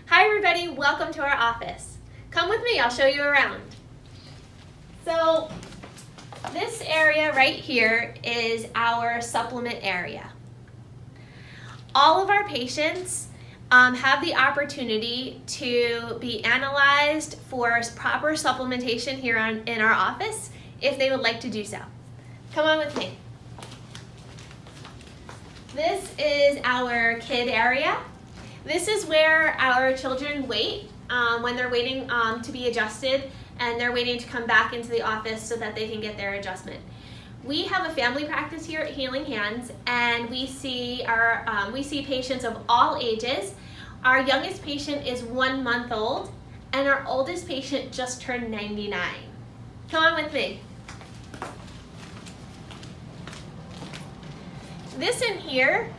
Hi everybody, welcome to our office. Come with me, I'll show you around. So this area right here is our supplement area. All of our patients have the opportunity to be analyzed for proper supplementation here in our office if they would like to do so. Come on with me. This is our kid area. This is where our children wait when they're waiting to be adjusted, and they're waiting to come back into the office so that they can get their adjustment. We have a family practice here at Healing Hands, and we see patients of all ages. Our youngest patient is 1 month old, and our oldest patient just turned 99. Come on with me. This in here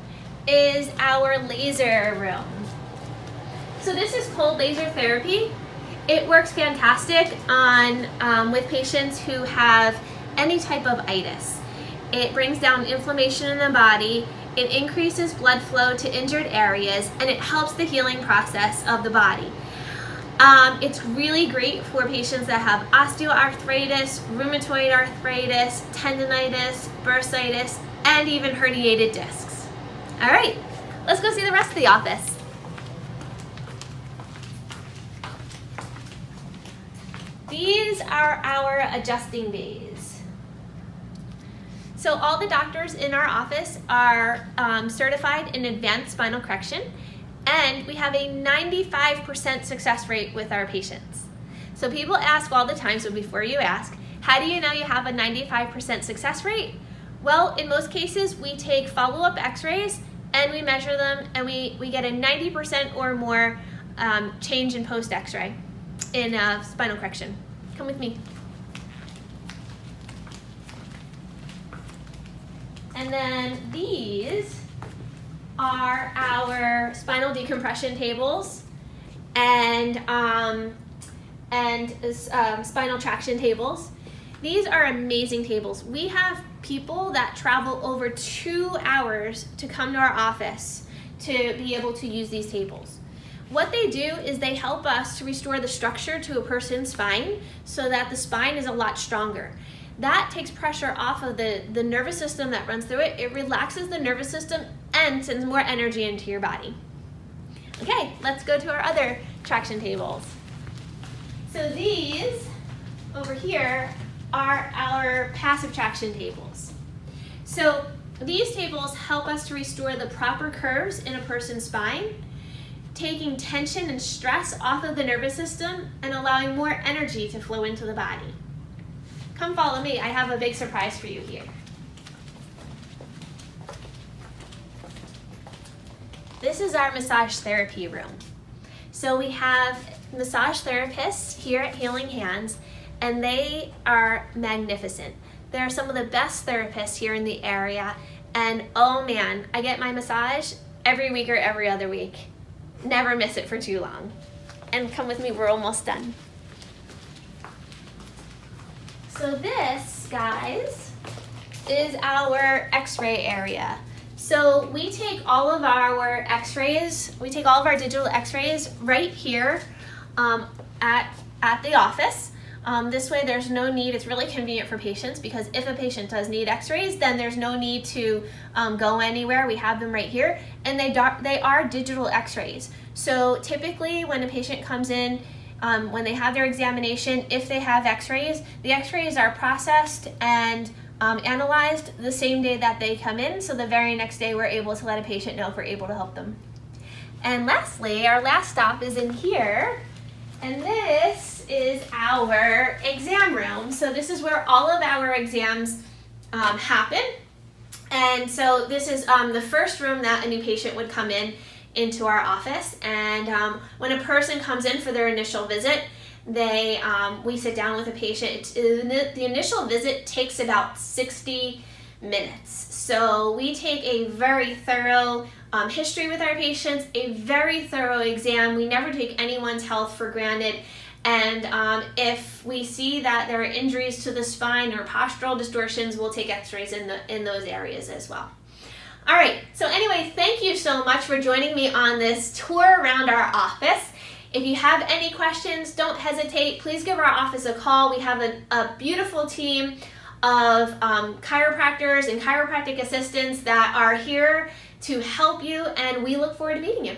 is our laser room. So this is cold laser therapy. It works fantastic on with patients who have any type of itis. It brings down inflammation in the body, it increases blood flow to injured areas, and it helps the healing process of the body. It's really great for patients that have osteoarthritis, rheumatoid arthritis, tendonitis, bursitis, and even herniated discs. All right, let's go see the rest of the office. These are our adjusting bays. So all the doctors in our office are certified in advanced spinal correction, and we have a 95% success rate with our patients. So people ask all the time, so before you ask, how do you know you have a 95% success rate? Well, in most cases, we take follow-up X-rays and we measure them, and we get a 90% or more change in post X-ray in spinal correction. Come with me. And then these are our spinal decompression tables and spinal traction tables. These are amazing tables. We have people that travel over 2 hours to come to our office to be able to use these tables. What they do is they help us to restore the structure to a person's spine so that the spine is a lot stronger. That takes pressure off of the nervous system that runs through it. It relaxes the nervous system and sends more energy into your body. Okay, let's go to our other traction tables. So these over here are our passive traction tables. So these tables help us to restore the proper curves in a person's spine, taking tension and stress off of the nervous system and allowing more energy to flow into the body. Come follow me, I have a big surprise for you here. This is our massage therapy room. So we have massage therapists here at Healing Hands, and they are magnificent. They're some of the best therapists here in the area, and oh man, I get my massage every week or every other week. Never miss it for too long. And come with me, we're almost done. So this, guys, is our X-ray area. So we take all of our X-rays, we take all of our digital X-rays right here at the office. This way there's no need, it's really convenient for patients, because if a patient does need X-rays, then there's no need to go anywhere. We have them right here, and they are digital X-rays. So typically when a patient comes in, when they have their examination, if they have X-rays, the X-rays are processed and analyzed the same day that they come in, so the very next day we're able to let a patient know if we're able to help them. And lastly, our last stop is in here, and this is our exam room. So this is where all of our exams happen. And so this is the first room that a new patient would come into our office. And when a person comes in for their initial visit, we sit down with a patient. The initial visit takes about 60 minutes. So we take a very thorough history with our patients, a very thorough exam. We never take anyone's health for granted. And if we see that there are injuries to the spine or postural distortions, we'll take X-rays in those areas as well. All right, so anyway, thank you so much for joining me on this tour around our office. If you have any questions, don't hesitate. Please give our office a call. We have a beautiful team of chiropractors and chiropractic assistants that are here to help you, and we look forward to meeting you.